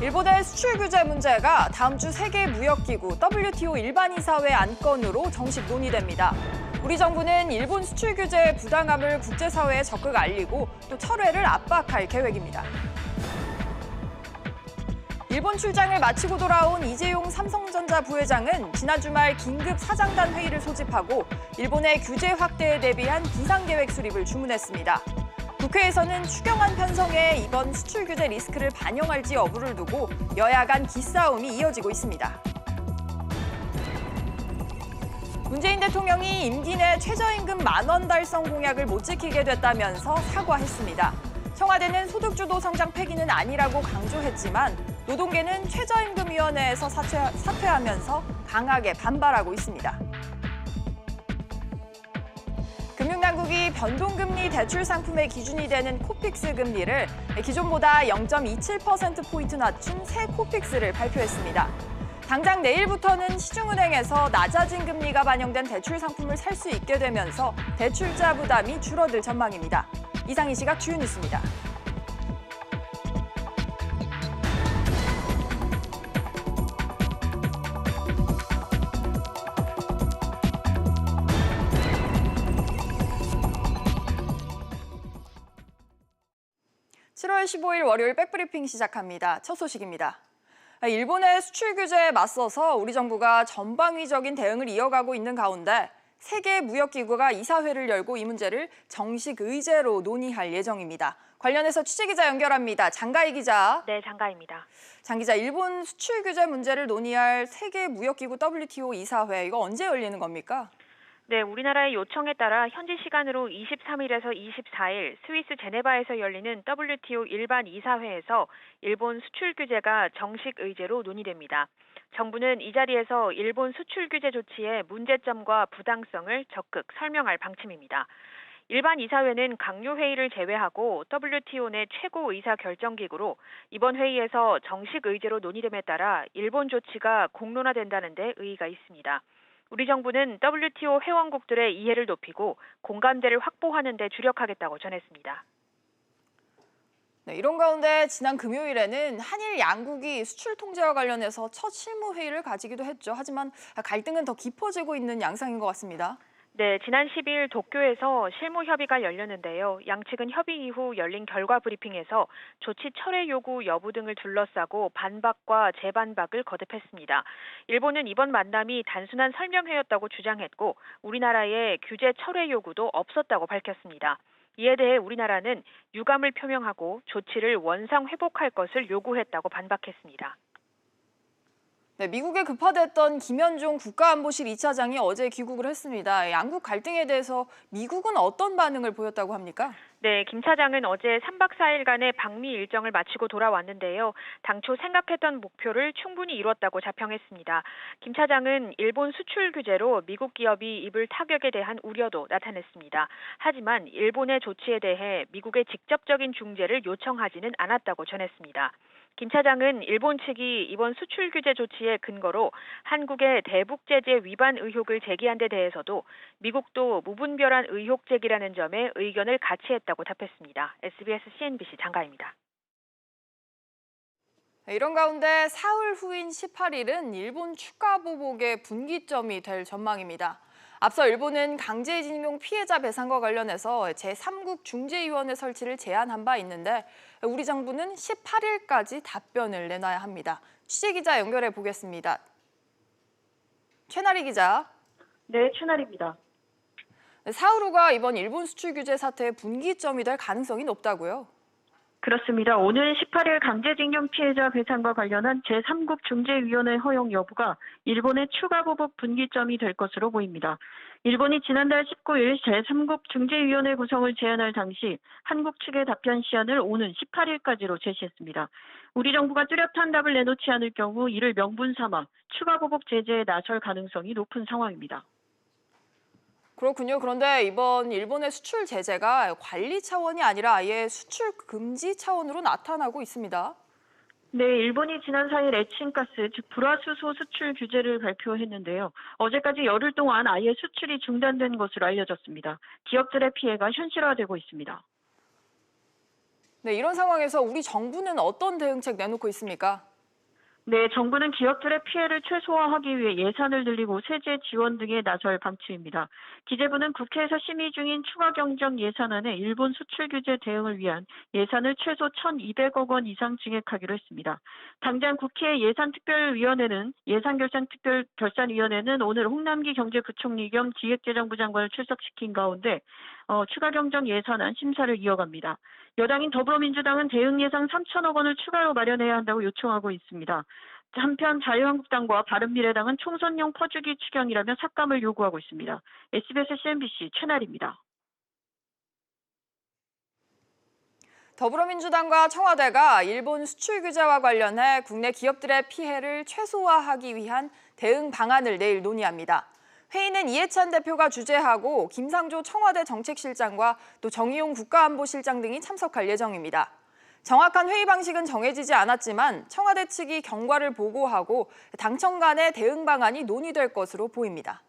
일본의 수출 규제 문제가 다음 주 세계무역기구 WTO 일반이사회 안건으로 정식 논의됩니다. 우리 정부는 일본 수출 규제의 부당함을 국제사회에 적극 알리고 또 철회를 압박할 계획입니다. 일본 출장을 마치고 돌아온 이재용 삼성전자 부회장은 지난 주말 긴급 사장단 회의를 소집하고 일본의 규제 확대에 대비한 비상계획 수립을 주문했습니다. 국회에서는 추경안 편성에 이번 수출 규제 리스크를 반영할지 여부를 두고 여야 간 기싸움이 이어지고 있습니다. 문재인 대통령이 임기 내 최저임금 10,000원 달성 공약을 못 지키게 됐다면서 사과했습니다. 청와대는 소득주도 성장 폐기는 아니라고 강조했지만 노동계는 최저임금위원회에서 사퇴하면서 강하게 반발하고 있습니다. 금융당국이 변동금리 대출 상품의 기준이 되는 코픽스 금리를 기존보다 0.27%포인트 낮춘 새 코픽스를 발표했습니다. 당장 내일부터는 시중은행에서 낮아진 금리가 반영된 대출 상품을 살 수 있게 되면서 대출자 부담이 줄어들 전망입니다. 이상 이 시각 주요 뉴스입니다. (7월 15일) 월요일 백브리핑 시작합니다. 첫 소식입니다. 일본의 수출 규제에 맞서서 우리 정부가 전방위적인 대응을 이어가고 있는 가운데 세계무역기구가 이사회를 열고 이 문제를 정식 의제로 논의할 예정입니다. 관련해서 취재기자 연결합니다. 장가희 기자. 네, 장가희입니다. 장 기자, 일본 수출 규제 문제를 논의할 세계무역기구 WTO 이사회, 이거 언제 열리는 겁니까? 네, 우리나라의 요청에 따라 현지 시간으로 23일에서 24일 스위스 제네바에서 열리는 WTO 일반 이사회에서 일본 수출 규제가 정식 의제로 논의됩니다. 정부는 이 자리에서 일본 수출 규제 조치의 문제점과 부당성을 적극 설명할 방침입니다. 일반 이사회는 강요 회의를 제외하고 WTO 내 최고 의사 결정기구로 이번 회의에서 정식 의제로 논의됨에 따라 일본 조치가 공론화된다는 데 의의가 있습니다. 우리 정부는 WTO 회원국들의 이해를 높이고 공감대를 확보하는 데 주력하겠다고 전했습니다. 네, 이런 가운데 지난 금요일에는 한일 양국이 수출 통제와 관련해서 첫 실무회의를 가지기도 했죠. 하지만 갈등은 더 깊어지고 있는 양상인 것 같습니다. 네, 지난 10일 도쿄에서 실무 협의가 열렸는데요. 양측은 협의 이후 열린 결과 브리핑에서 조치 철회 요구 여부 등을 둘러싸고 반박과 재반박을 거듭했습니다. 일본은 이번 만남이 단순한 설명회였다고 주장했고 우리나라의 규제 철회 요구도 없었다고 밝혔습니다. 이에 대해 우리나라는 유감을 표명하고 조치를 원상 회복할 것을 요구했다고 반박했습니다. 네, 미국에 급파됐던 김현종 국가안보실 2차장이 어제 귀국을 했습니다. 양국 갈등에 대해서 미국은 어떤 반응을 보였다고 합니까? 네, 김 차장은 어제 3박 4일간의 방미 일정을 마치고 돌아왔는데요. 당초 생각했던 목표를 충분히 이뤘다고 자평했습니다. 김 차장은 일본 수출 규제로 미국 기업이 입을 타격에 대한 우려도 나타냈습니다. 하지만 일본의 조치에 대해 미국의 직접적인 중재를 요청하지는 않았다고 전했습니다. 김 차장은 일본 측이 이번 수출 규제 조치의 근거로 한국의 대북 제재 위반 의혹을 제기한 데 대해서도 미국도 무분별한 의혹 제기라는 점에 의견을 같이 했다고 답했습니다. SBS CNBC 장가희입니다. 이런 가운데 사흘 후인 18일은 일본 추가 보복의 분기점이 될 전망입니다. 앞서 일본은 강제징용 피해자 배상과 관련해서 제3국 중재위원회 설치를 제안한 바 있는데 우리 정부는 18일까지 답변을 내놔야 합니다. 취재기자 연결해 보겠습니다. 최나리 기자. 네, 최나리입니다. 사흘 후가 이번 일본 수출 규제 사태의 분기점이 될 가능성이 높다고요? 그렇습니다. 오늘 18일 강제징용 피해자 배상과 관련한 제3국 중재위원회 허용 여부가 일본의 추가 보복 분기점이 될 것으로 보입니다. 일본이 지난달 19일 제3국 중재위원회 구성을 제안할 당시 한국 측의 답변 시한을 오는 18일까지로 제시했습니다. 우리 정부가 뚜렷한 답을 내놓지 않을 경우 이를 명분 삼아 추가 보복 제재에 나설 가능성이 높은 상황입니다. 그렇군요. 그런데 이번 일본의 수출 제재가 관리 차원이 아니라 아예 수출 금지 차원으로 나타나고 있습니다. 네, 일본이 지난 4일 에친가스, 즉 불화수소 수출 규제를 발표했는데요. 어제까지 열흘 동안 아예 수출이 중단된 것으로 알려졌습니다. 기업들의 피해가 현실화되고 있습니다. 네, 이런 상황에서 우리 정부는 어떤 대응책 내놓고 있습니까? 네, 정부는 기업들의 피해를 최소화하기 위해 예산을 늘리고 세제 지원 등에 나설 방침입니다. 기재부는 국회에서 심의 중인 추가 경정 예산안에 일본 수출 규제 대응을 위한 예산을 최소 1,200억 원 이상 증액하기로 했습니다. 당장 국회 예산결산위원회는 오늘 홍남기 경제부총리 겸 기획재정부 장관을 출석시킨 가운데 추가 경정 예산안 심사를 이어갑니다. 여당인 더불어민주당은 대응 예산 3천억 원을 추가로 마련해야 한다고 요청하고 있습니다. 한편 자유한국당과 바른미래당은 총선용 퍼주기 추경이라며 삭감을 요구하고 있습니다. SBS CNBC 최나리입니다. 더불어민주당과 청와대가 일본 수출 규제와 관련해 국내 기업들의 피해를 최소화하기 위한 대응 방안을 내일 논의합니다. 회의는 이해찬 대표가 주재하고 김상조 청와대 정책실장과 또 정의용 국가안보실장 등이 참석할 예정입니다. 정확한 회의 방식은 정해지지 않았지만 청와대 측이 경과를 보고하고 당청 간의 대응 방안이 논의될 것으로 보입니다.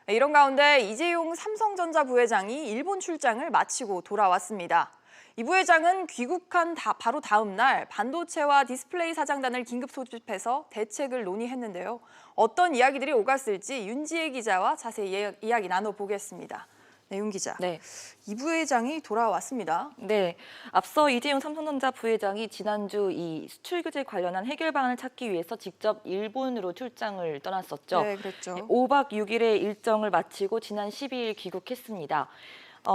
이런 가운데 이재용 삼성전자 부회장이 일본 출장을 마치고 돌아왔습니다. 이 부회장은 귀국한 바로 다음 날 반도체와 디스플레이 사장단을 긴급 소집해서 대책을 논의했는데요. 어떤 이야기들이 오갔을지 윤지혜 기자와 자세히 이야기 나눠보겠습니다. 네, 윤 기자. 네. 이 부회장이 돌아왔습니다. 네. 앞서 이재용 삼성전자 부회장이 지난주 이 수출 규제 관련한 해결 방안을 찾기 위해서 직접 일본으로 출장을 떠났었죠. 네, 그랬죠. 5박 6일의 일정을 마치고 지난 12일 귀국했습니다.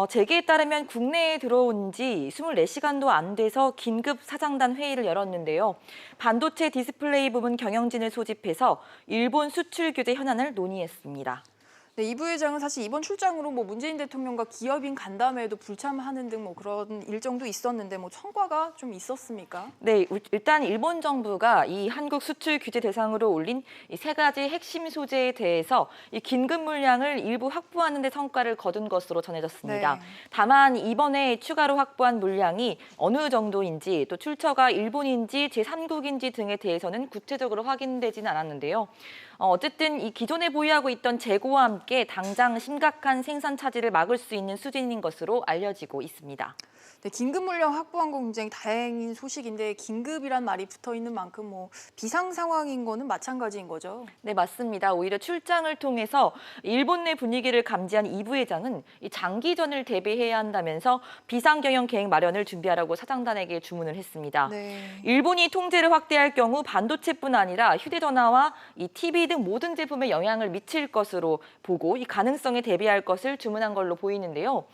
재계에 따르면 국내에 들어온 지 24시간도 안 돼서 긴급 사장단 회의를 열었는데요. 반도체 디스플레이 부문 경영진을 소집해서 일본 수출 규제 현안을 논의했습니다. 네, 이 부회장은 사실 이번 출장으로 문재인 대통령과 기업인 간담회에도 불참하는 등 그런 일정도 있었는데 성과가 좀 있었습니까? 네, 일단 일본 정부가 이 한국 수출 규제 대상으로 올린 이 세 가지 핵심 소재에 대해서 이 긴급 물량을 일부 확보하는 데 성과를 거둔 것으로 전해졌습니다. 네. 다만 이번에 추가로 확보한 물량이 어느 정도인지 또 출처가 일본인지 제3국인지 등에 대해서는 구체적으로 확인되지는 않았는데요. 어쨌든 이 기존에 보유하고 있던 재고와 함께 당장 심각한 생산 차질을 막을 수 있는 수준인 것으로 알려지고 있습니다. 네, 긴급 물량 확보한 건 굉장히 다행인 소식인데 긴급이란 말이 붙어 있는 만큼 비상 상황인 거는 마찬가지인 거죠. 네, 맞습니다. 오히려 출장을 통해서 일본 내 분위기를 감지한 이 부회장은 이 장기전을 대비해야 한다면서 비상경영 계획 마련을 준비하라고 사장단에게 주문을 했습니다. 네. 일본이 통제를 확대할 경우 반도체뿐 아니라 휴대전화와 이 TV 등 모든 제품에 영향을 미칠 것으로 보고 이 가능성에 대비할 것을 주문한 걸로 보이는데요.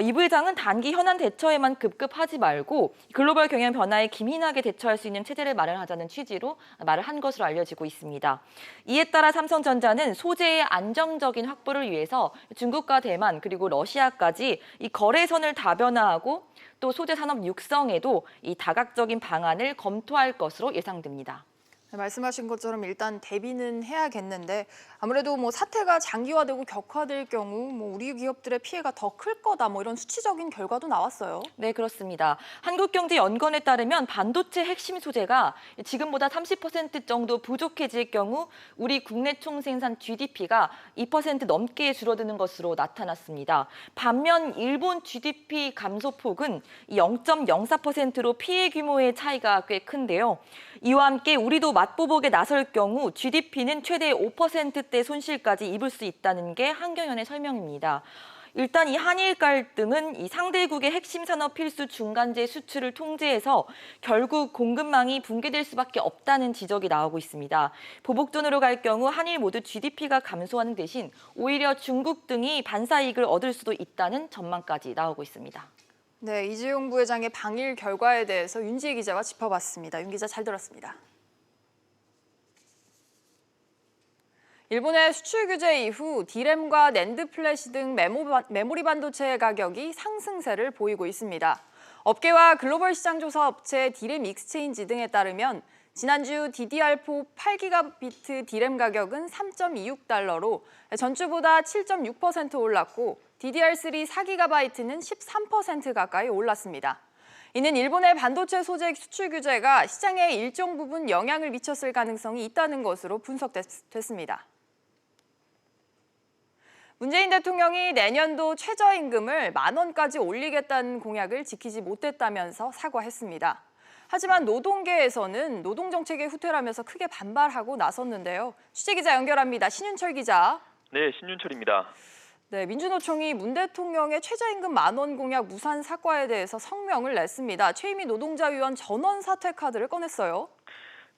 이 부회장은 단기 현안 대처에만 급급하지 말고 글로벌 경영 변화에 기민하게 대처할 수 있는 체제를 마련하자는 취지로 말을 한 것으로 알려지고 있습니다. 이에 따라 삼성전자는 소재의 안정적인 확보를 위해서 중국과 대만 그리고 러시아까지 이 거래선을 다변화하고 또 소재 산업 육성에도 이 다각적인 방안을 검토할 것으로 예상됩니다. 네, 말씀하신 것처럼 일단 대비는 해야겠는데 아무래도 사태가 장기화되고 격화될 경우 우리 기업들의 피해가 더 클 거다 이런 수치적인 결과도 나왔어요. 네, 그렇습니다. 한국경제연구원에 따르면 반도체 핵심 소재가 지금보다 30% 정도 부족해질 경우 우리 국내 총생산 GDP가 2% 넘게 줄어드는 것으로 나타났습니다. 반면 일본 GDP 감소폭은 0.04%로 피해 규모의 차이가 꽤 큰데요. 이와 함께 우리도 맞보복에 나설 경우 GDP는 최대 5%대 손실까지 입을 수 있다는 게 한경연의 설명입니다. 일단 이 한일 갈등은 이 상대국의 핵심 산업 필수 중간재 수출을 통제해서 결국 공급망이 붕괴될 수밖에 없다는 지적이 나오고 있습니다. 보복존으로 갈 경우 한일 모두 GDP가 감소하는 대신 오히려 중국 등이 반사이익을 얻을 수도 있다는 전망까지 나오고 있습니다. 네, 이재용 부회장의 방일 결과에 대해서 윤지혜 기자와 짚어봤습니다. 윤 기자 잘 들었습니다. 일본의 수출 규제 이후 D램과 낸드 플래시 등 메모리 반도체 가격이 상승세를 보이고 있습니다. 업계와 글로벌 시장 조사 업체 D램 익스체인지 등에 따르면 지난주 DDR4 8GB D램 가격은 3.26달러로 전주보다 7.6% 올랐고 DDR3 4GB는 13% 가까이 올랐습니다. 이는 일본의 반도체 소재 수출 규제가 시장에 일정 부분 영향을 미쳤을 가능성이 있다는 것으로 분석됐습니다. 문재인 대통령이 내년도 최저임금을 10,000원까지 올리겠다는 공약을 지키지 못했다면서 사과했습니다. 하지만 노동계에서는 노동정책의 후퇴라면서 크게 반발하고 나섰는데요. 취재기자 연결합니다. 신윤철 기자. 네, 신윤철입니다. 네, 민주노총이 문 대통령의 최저임금 10,000원 공약 무산 사과에 대해서 성명을 냈습니다. 최이미 노동자위원 전원 사퇴 카드를 꺼냈어요.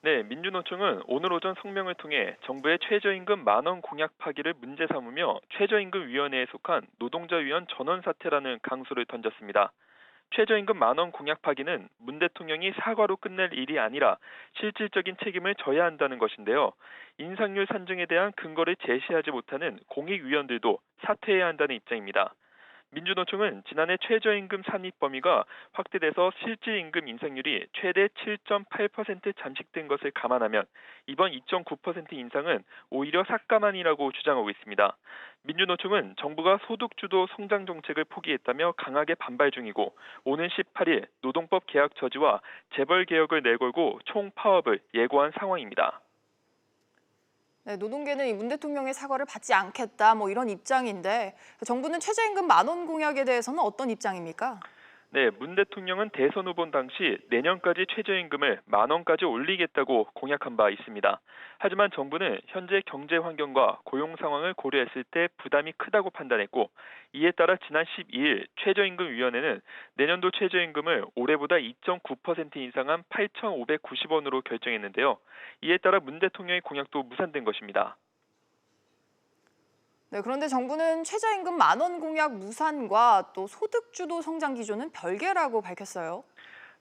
네, 민주노총은 오늘 오전 성명을 통해 정부의 최저임금 10,000원 공약 파기를 문제 삼으며 최저임금위원회에 속한 노동자위원 전원 사퇴라는 강수를 던졌습니다. 최저임금 10,000원 공약 파기는 문 대통령이 사과로 끝낼 일이 아니라 실질적인 책임을 져야 한다는 것인데요. 인상률 산정에 대한 근거를 제시하지 못하는 공익위원들도 사퇴해야 한다는 입장입니다. 민주노총은 지난해 최저임금 산입 범위가 확대돼서 실질임금 인상률이 최대 7.8% 잠식된 것을 감안하면 이번 2.9% 인상은 오히려 삭감안이라고 주장하고 있습니다. 민주노총은 정부가 소득주도 성장 정책을 포기했다며 강하게 반발 중이고 오는 18일 노동법 개혁 저지와 재벌 개혁을 내걸고 총파업을 예고한 상황입니다. 네, 노동계는 이 문 대통령의 사과를 받지 않겠다 이런 입장인데 정부는 최저임금 10,000원 공약에 대해서는 어떤 입장입니까? 네, 문 대통령은 대선 후보 당시 내년까지 최저임금을 10,000원까지 올리겠다고 공약한 바 있습니다. 하지만 정부는 현재 경제 환경과 고용 상황을 고려했을 때 부담이 크다고 판단했고 이에 따라 지난 12일 최저임금위원회는 내년도 최저임금을 올해보다 2.9% 인상한 8,590원으로 결정했는데요. 이에 따라 문 대통령의 공약도 무산된 것입니다. 네, 그런데 정부는 최저임금 10,000원 공약 무산과 또 소득주도 성장 기조는 별개라고 밝혔어요.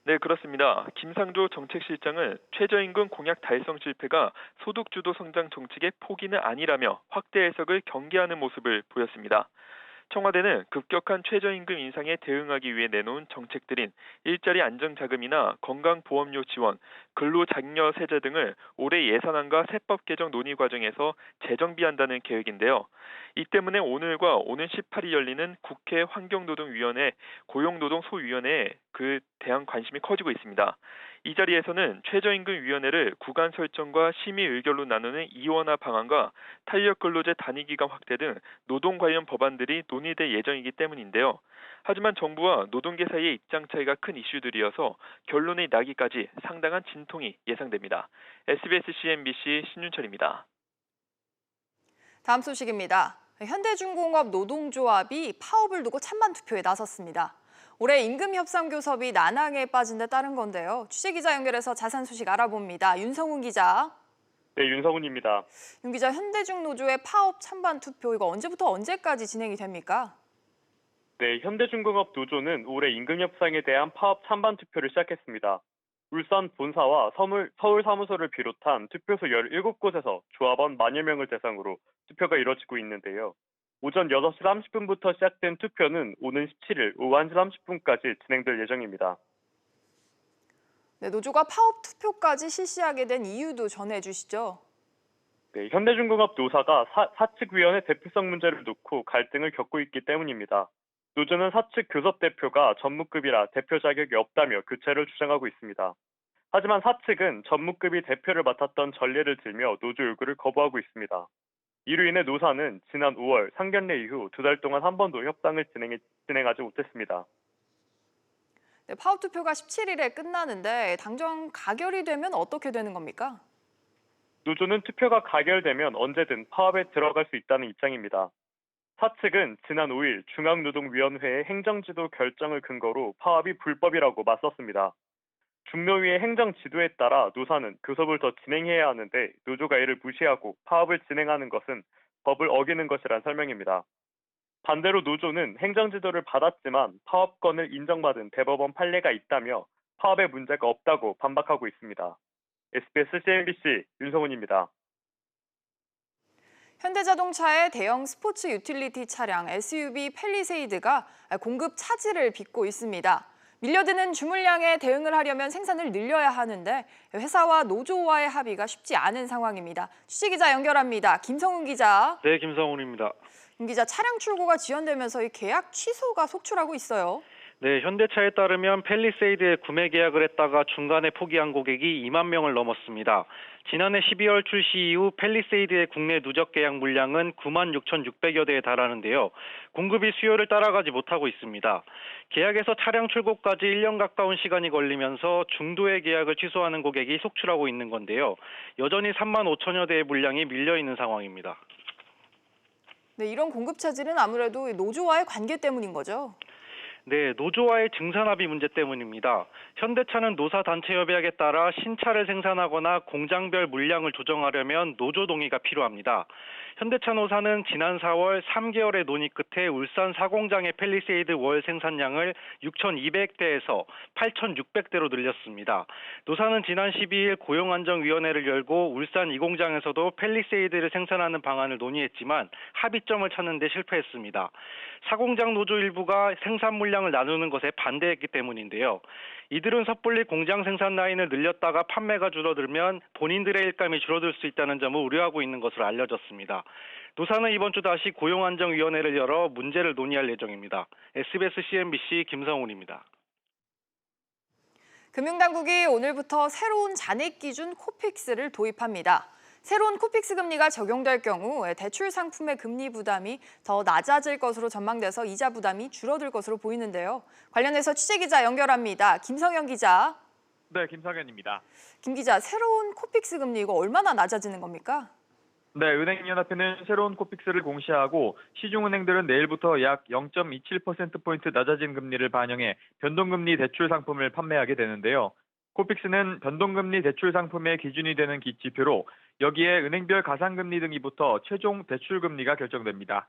네, 그렇습니다. 김상조 정책실장은 최저임금 공약 달성 실패가 소득주도 성장 정책의 포기는 아니라며 확대 해석을 경계하는 모습을 보였습니다. 청와대는 급격한 최저임금 인상에 대응하기 위해 내놓은 정책들인 일자리 안정자금이나 건강보험료 지원, 근로장려 세제 등을 올해 예산안과 세법 개정 논의 과정에서 재정비한다는 계획인데요. 이 때문에 오늘과 오는 18일 열리는 국회 환경노동위원회, 고용노동소위원회에 대한 관심이 커지고 있습니다. 이 자리에서는 최저임금위원회를 구간 설정과 심의 의결로 나누는 이원화 방안과 탄력근로제 단위기간 확대 등 노동 관련 법안들이 논의될 예정이기 때문인데요. 하지만 정부와 노동계 사이의 입장 차이가 큰 이슈들이어서 결론이 나기까지 상당한 진통이 예상됩니다. SBS CNBC 신윤철입니다. 다음 소식입니다. 현대중공업 노동조합이 파업을 두고 찬반 투표에 나섰습니다. 올해 임금협상교섭이 난항에 빠진 데 따른 건데요. 취재기자 연결해서 자세한 소식 알아봅니다. 윤성훈 기자. 네, 윤성훈입니다. 윤 기자, 현대중 노조의 파업 찬반 투표 이거 언제부터 언제까지 진행이 됩니까? 네, 현대중공업 노조는 올해 임금협상에 대한 파업 찬반 투표를 시작했습니다. 울산 본사와 서울 사무소를 비롯한 투표소 17곳에서 조합원 10,000여 명을 대상으로 투표가 이뤄지고 있는데요. 오전 6시 30분부터 시작된 투표는 오는 17일 오후 1시 30분까지 진행될 예정입니다. 네, 노조가 파업 투표까지 실시하게 된 이유도 전해주시죠. 네, 현대중공업 노사가 사측위원회 대표성 문제를 놓고 갈등을 겪고 있기 때문입니다. 노조는 사측 교섭 대표가 전무급이라 대표 자격이 없다며 교체를 주장하고 있습니다. 하지만 사측은 전무급이 대표를 맡았던 전례를 들며 노조 요구를 거부하고 있습니다. 이로 인해 노사는 지난 5월 상견례 이후 2달 동안 한 번도 협상을 진행하지 못했습니다. 네, 파업 투표가 17일에 끝나는데 당정 가결이 되면 어떻게 되는 겁니까? 노조는 투표가 가결되면 언제든 파업에 들어갈 수 있다는 입장입니다. 사측은 지난 5일 중앙노동위원회의 행정지도 결정을 근거로 파업이 불법이라고 맞섰습니다. 중노위의 행정지도에 따라 노사는 교섭을 더 진행해야 하는데 노조가 이를 무시하고 파업을 진행하는 것은 법을 어기는 것이란 설명입니다. 반대로 노조는 행정지도를 받았지만 파업권을 인정받은 대법원 판례가 있다며 파업에 문제가 없다고 반박하고 있습니다. SBS CNBC 윤성훈입니다. 현대자동차의 대형 스포츠 유틸리티 차량 SUV 팰리세이드가 공급 차질을 빚고 있습니다. 밀려드는 주물량에 대응을 하려면 생산을 늘려야 하는데 회사와 노조와의 합의가 쉽지 않은 상황입니다. 취재기자 연결합니다. 김성훈 기자. 네, 김성훈입니다. 김 기자, 차량 출고가 지연되면서 이 계약 취소가 속출하고 있어요. 네, 현대차에 따르면 팰리세이드에 구매 계약을 했다가 중간에 포기한 고객이 2만 명을 넘었습니다. 지난해 12월 출시 이후 팰리세이드의 국내 누적 계약 물량은 9만 6,600여 대에 달하는데요. 공급이 수요를 따라가지 못하고 있습니다. 계약에서 차량 출고까지 1년 가까운 시간이 걸리면서 중도의 계약을 취소하는 고객이 속출하고 있는 건데요. 여전히 3만 5천여 대의 물량이 밀려 있는 상황입니다. 네, 이런 공급 차질은 아무래도 노조와의 관계 때문인 거죠. 네, 노조와의 증산합의 문제 때문입니다. 현대차는 노사 단체 협약에 따라 신차를 생산하거나 공장별 물량을 조정하려면 노조 동의가 필요합니다. 현대차 노사는 지난 4월 3개월의 논의 끝에 울산 사공장의 팰리세이드 월 생산량을 6,200대에서 8,600대로 늘렸습니다. 노사는 지난 12일 고용안정위원회를 열고 울산 2공장에서도 팰리세이드를 생산하는 방안을 논의했지만 합의점을 찾는 데 실패했습니다. 사공장 노조 일부가 생산 물량을 나누는 것에 반대했기 때문인데요. 이들은 섣불리 공장 생산 라인을 늘렸다가 판매가 줄어들면 본인들의 일감이 줄어들 수 있다는 점을 우려하고 있는 것으로 알려졌습니다. 노사는 이번 주 다시 고용안정위원회를 열어 문제를 논의할 예정입니다. SBS CNBC 김성훈입니다. 금융당국이 오늘부터 새로운 잔액 기준 코픽스를 도입합니다. 새로운 코픽스 금리가 적용될 경우 대출 상품의 금리 부담이 더 낮아질 것으로 전망돼서 이자 부담이 줄어들 것으로 보이는데요. 관련해서 취재기자 연결합니다. 김성현 기자. 네, 김성현입니다. 김 기자, 새로운 코픽스 금리 이거 얼마나 낮아지는 겁니까? 네, 은행연합회는 새로운 코픽스를 공시하고 시중은행들은 내일부터 약 0.27%포인트 낮아진 금리를 반영해 변동금리 대출 상품을 판매하게 되는데요. 코픽스는 변동금리 대출 상품의 기준이 되는 지표로 여기에 은행별 가상금리 등이 붙어 최종 대출금리가 결정됩니다.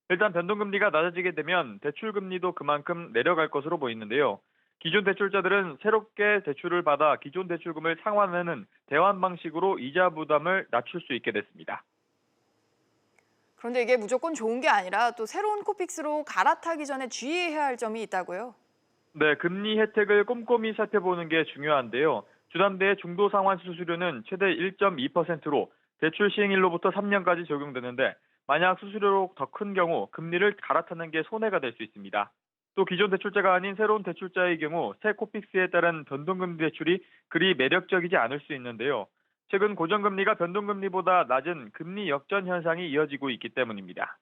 일단 변동금리가 낮아지게 되면 대출금리도 그만큼 내려갈 것으로 보이는데요. 기존 대출자들은 새롭게 대출을 받아 기존 대출금을 상환하는 대환 방식으로 이자 부담을 낮출 수 있게 됐습니다. 그런데 이게 무조건 좋은 게 아니라 또 새로운 코픽스로 갈아타기 전에 주의해야 할 점이 있다고요? 네, 금리 혜택을 꼼꼼히 살펴보는 게 중요한데요. 주담대 중도 상환 수수료는 최대 1.2%로 대출 시행일로부터 3년까지 적용되는데 만약 수수료로 더 큰 경우 금리를 갈아타는 게 손해가 될 수 있습니다. 또 기존 대출자가 아닌 새로운 대출자의 경우 새 코픽스에 따른 변동금리 대출이 그리 매력적이지 않을 수 있는데요. 최근 고정금리가 변동금리보다 낮은 금리 역전 현상이 이어지고 있기 때문입니다.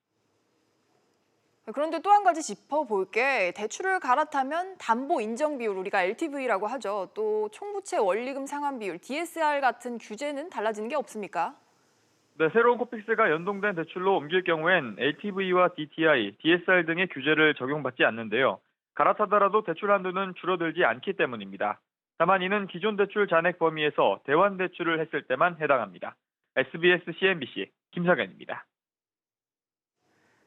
그런데 또 한 가지 짚어볼 게 대출을 갈아타면 담보 인정 비율, 우리가 LTV라고 하죠. 또 총부채 원리금 상환 비율, DSR 같은 규제는 달라지는 게 없습니까? 네, 새로운 코픽스가 연동된 대출로 옮길 경우엔 LTV와 DTI, DSR 등의 규제를 적용받지 않는데요. 갈아타더라도 대출 한도는 줄어들지 않기 때문입니다. 다만 이는 기존 대출 잔액 범위에서 대환 대출을 했을 때만 해당합니다. SBS CNBC 김성현입니다.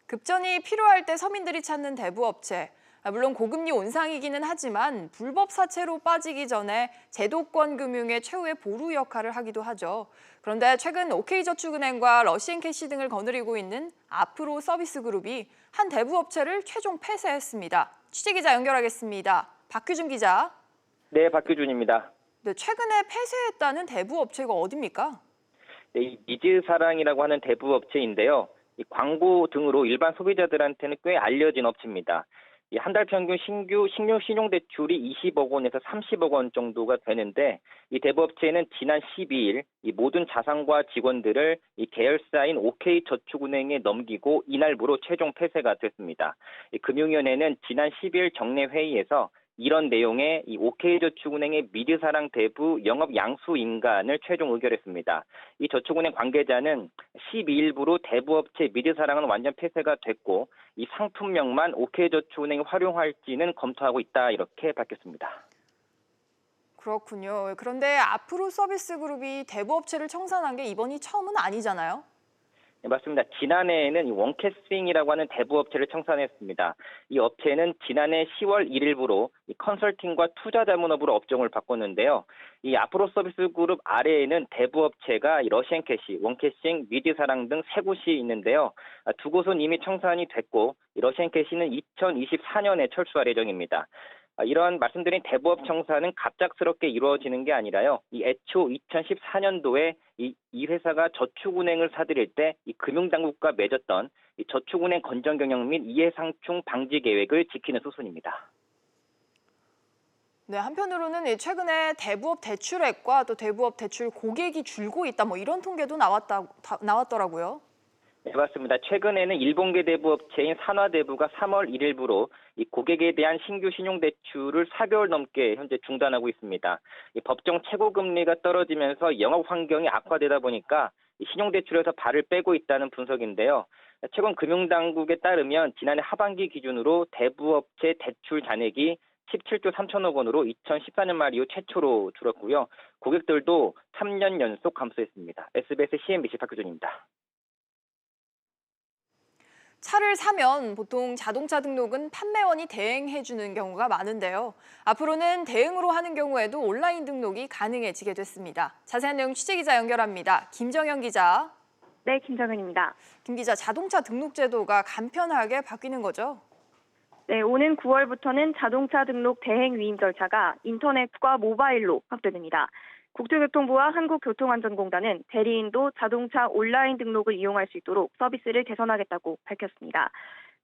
급전이 필요할 때 서민들이 찾는 대부업체. 물론 고금리 온상이기는 하지만 불법 사채로 빠지기 전에 제도권 금융의 최후의 보루 역할을 하기도 하죠. 그런데 최근 OK저축은행과 러시앤캐시 등을 거느리고 있는 앞으로 서비스그룹이 한 대부업체를 최종 폐쇄했습니다. 취재기자 연결하겠습니다. 박규준 기자. 네, 박규준입니다. 네, 최근에 폐쇄했다는 대부업체가 어디입니까? 네, 이 미즈사랑이라고 하는 대부업체인데요. 이 광고 등으로 일반 소비자들한테는 꽤 알려진 업체입니다. 한 달 평균 신규 신용대출이 20억 원에서 30억 원 정도가 되는데 이 대부업체는 지난 12일 이 모든 자산과 직원들을 이 계열사인 OK저축은행에 넘기고 이날부로 최종 폐쇄가 됐습니다. 이 금융위원회는 지난 12일 정례 회의에서 이런 내용의 이 OK저축은행의 미드사랑 대부 영업 양수 인간을 최종 의결했습니다. 이 저축은행 관계자는 12일부로 대부업체 미드사랑은 완전 폐쇄가 됐고 이 상품명만 OK저축은행이 활용할지는 검토하고 있다 이렇게 밝혔습니다. 그렇군요. 그런데 앞으로 서비스그룹이 대부업체를 청산한 게 이번이 처음은 아니잖아요? 네, 맞습니다. 지난해에는 원캐싱이라고 하는 대부업체를 청산했습니다. 이 업체는 지난해 10월 1일부로 이 컨설팅과 투자자문업으로 업종을 바꿨는데요. 이 앞으로 서비스그룹 아래에는 대부업체가 이 러시앤캐시, 원캐싱, 미드사랑 등 세 곳이 있는데요. 두 곳은 이미 청산이 됐고 이 러시앤캐시는 2024년에 철수할 예정입니다. 이러한 말씀드린 대부업 청산은 갑작스럽게 이루어지는 게 아니라요. 이 애초 2014년도에 이 회사가 저축은행을 사들일 때 이 금융당국과 맺었던 이 저축은행 건전 경영 및 이해상충 방지 계획을 지키는 수순입니다. 네, 한편으로는 최근에 대부업 대출액과 또 대부업 대출 고객이 줄고 있다, 뭐 이런 통계도 나왔더라고요. 네, 맞습니다. 최근에는 일본계 대부업체인 산화대부가 3월 1일부로 이 고객에 대한 신규 신용대출을 4개월 넘게 현재 중단하고 있습니다. 이 법정 최고금리가 떨어지면서 영업 환경이 악화되다 보니까 이 신용대출에서 발을 빼고 있다는 분석인데요. 최근 금융당국에 따르면 지난해 하반기 기준으로 대부업체 대출 잔액이 17조 3천억 원으로 2014년 말 이후 최초로 줄었고요. 고객들도 3년 연속 감소했습니다. SBS CNBC 박규준입니다. 차를 사면 보통 자동차 등록은 판매원이 대행해주는 경우가 많은데요. 앞으로는 대행으로 하는 경우에도 온라인 등록이 가능해지게 됐습니다. 자세한 내용 취재기자 연결합니다. 김정현 기자. 네, 김정은입니다. 김 기자, 자동차 등록 제도가 간편하게 바뀌는 거죠? 네, 오는 9월부터는 자동차 등록 대행 위임 절차가 인터넷과 모바일로 확대됩니다. 국토교통부와 한국교통안전공단은 대리인도 자동차 온라인 등록을 이용할 수 있도록 서비스를 개선하겠다고 밝혔습니다.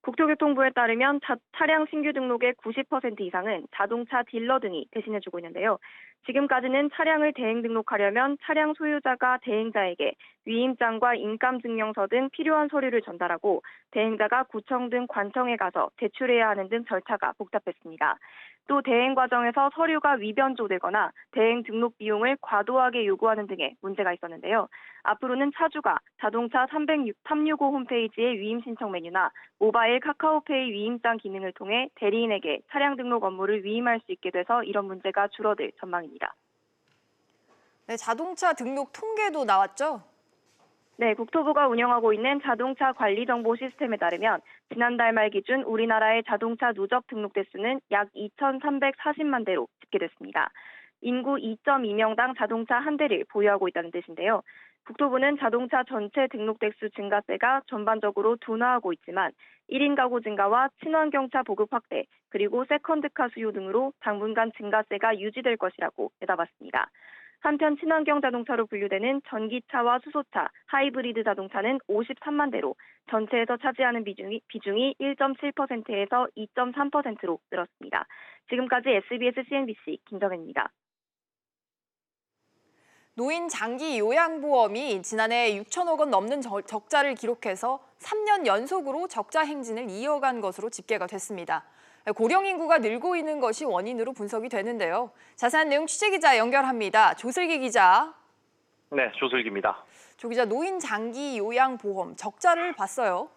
국토교통부에 따르면 차량 신규 등록의 90% 이상은 자동차 딜러 등이 대신해주고 있는데요. 지금까지는 차량을 대행 등록하려면 차량 소유자가 대행자에게 위임장과 인감증명서 등 필요한 서류를 전달하고 대행자가 구청 등 관청에 가서 제출해야 하는 등 절차가 복잡했습니다. 또 대행 과정에서 서류가 위변조되거나 대행 등록 비용을 과도하게 요구하는 등의 문제가 있었는데요. 앞으로는 차주가 자동차 365 홈페이지의 위임 신청 메뉴나 모바일 카카오페이 위임장 기능을 통해 대리인에게 차량 등록 업무를 위임할 수 있게 돼서 이런 문제가 줄어들 전망입니다. 네, 자동차 등록 통계도 나왔죠? 네, 국토부가 운영하고 있는 자동차 관리 정보 시스템에 따르면 지난달 말 기준 우리나라의 자동차 누적 등록 대수는 약 2,340만 대로 집계됐습니다. 인구 2.2명당 자동차 한 대를 보유하고 있다는 뜻인데요. 국토부는 자동차 전체 등록 대수 증가세가 전반적으로 둔화하고 있지만 1인 가구 증가와 친환경차 보급 확대, 그리고 세컨드카 수요 등으로 당분간 증가세가 유지될 것이라고 내다봤습니다. 한편 친환경 자동차로 분류되는 전기차와 수소차, 하이브리드 자동차는 53만 대로 전체에서 차지하는 비중이 1.7%에서 2.3%로 늘었습니다. 지금까지 SBS CNBC 김정현입니다. 노인 장기 요양보험이 지난해 6천억 원 넘는 적자를 기록해서 3년 연속으로 적자 행진을 이어간 것으로 집계가 됐습니다. 고령 인구가 늘고 있는 것이 원인으로 분석이 되는데요. 자세한 내용 취재기자 연결합니다. 조슬기 기자. 네, 조슬기입니다. 조 기자, 노인 장기 요양보험 적자를 봤어요.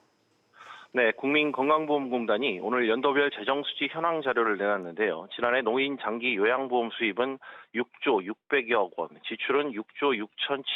네, 국민건강보험공단이 오늘 연도별 재정수지 현황 자료를 내놨는데요. 지난해 노인 장기 요양보험 수입은 6조 600여억 원, 지출은 6조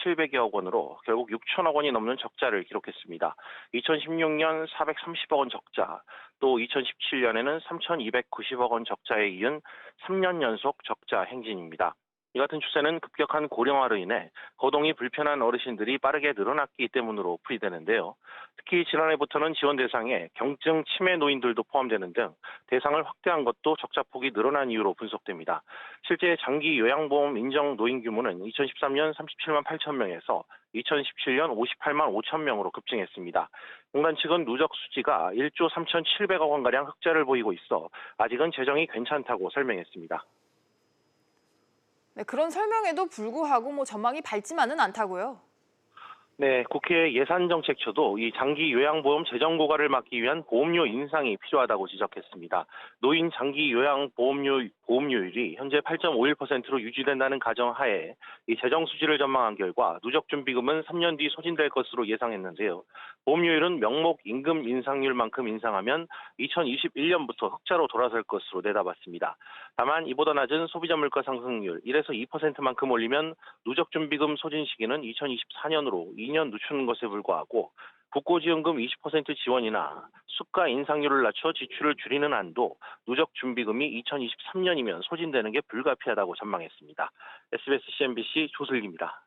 6,700여억 원으로 결국 6천억 원이 넘는 적자를 기록했습니다. 2016년 430억 원 적자, 또 2017년에는 3,290억 원 적자에 이은 3년 연속 적자 행진입니다. 이 같은 추세는 급격한 고령화로 인해 거동이 불편한 어르신들이 빠르게 늘어났기 때문으로 풀이되는데요. 특히 지난해부터는 지원 대상에 경증 치매 노인들도 포함되는 등 대상을 확대한 것도 적자폭이 늘어난 이유로 분석됩니다. 실제 장기 요양보험 인정 노인 규모는 2013년 37만 8천 명에서 2017년 58만 5천 명으로 급증했습니다. 공단 측은 누적 수지가 1조 3,700억 원가량 흑자를 보이고 있어 아직은 재정이 괜찮다고 설명했습니다. 네, 그런 설명에도 불구하고 전망이 밝지만은 않다고요. 네, 국회 예산정책처도 이 장기 요양보험 재정 고갈을 막기 위한 보험료 인상이 필요하다고 지적했습니다. 노인 장기 보험료율이 현재 8.51%로 유지된다는 가정하에 이 재정 수지를 전망한 결과 누적 준비금은 3년 뒤 소진될 것으로 예상했는데요. 보험료율은 명목 임금 인상률만큼 인상하면 2021년부터 흑자로 돌아설 것으로 내다봤습니다. 다만 이보다 낮은 소비자 물가 상승률 1에서 2%만큼 올리면 누적 준비금 소진 시기는 2024년으로 2년 늦추는 것에 불과하고 국고지원금 20% 지원이나 수가 인상률을 낮춰 지출을 줄이는 안도 누적 준비금이 2023년이면 소진되는 게 불가피하다고 전망했습니다. SBS CNBC 조슬기입니다.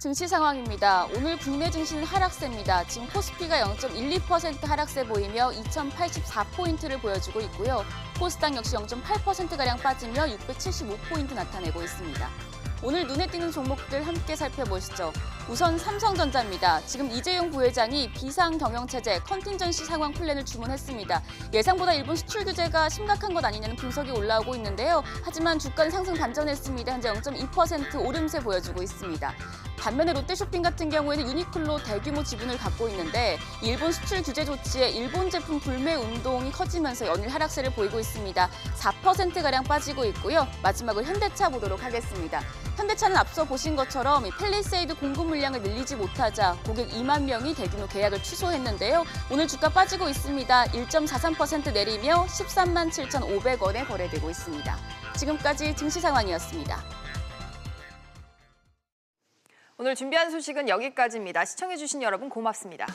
증시 상황입니다. 오늘 국내 증시는 하락세입니다. 지금 코스피가 0.12% 하락세 보이며 2,084포인트를 보여주고 있고요. 코스닥 역시 0.8%가량 빠지며 675포인트 나타내고 있습니다. 오늘 눈에 띄는 종목들 함께 살펴보시죠. 우선 삼성전자입니다. 지금 이재용 부회장이 비상경영체제 컨틴전시 상황 플랜을 주문했습니다. 예상보다 일본 수출 규제가 심각한 것 아니냐는 분석이 올라오고 있는데요. 하지만 주가는 상승 반전했습니다. 현재 0.2% 오름세 보여주고 있습니다. 반면에 롯데쇼핑 같은 경우에는 유니클로 대규모 지분을 갖고 있는데 일본 수출 규제 조치에 일본 제품 불매 운동이 커지면서 연일 하락세를 보이고 있습니다. 4%가량 빠지고 있고요. 마지막으로 현대차 보도록 하겠습니다. 현대차는 앞서 보신 것처럼 펠리세이드 공급 물량을 늘리지 못하자 고객 2만 명이 대규모 계약을 취소했는데요. 오늘 주가 빠지고 있습니다. 1.43% 내리며 13만 7,500원에 거래되고 있습니다. 지금까지 증시 상황이었습니다. 오늘 준비한 소식은 여기까지입니다. 시청해주신 여러분 고맙습니다.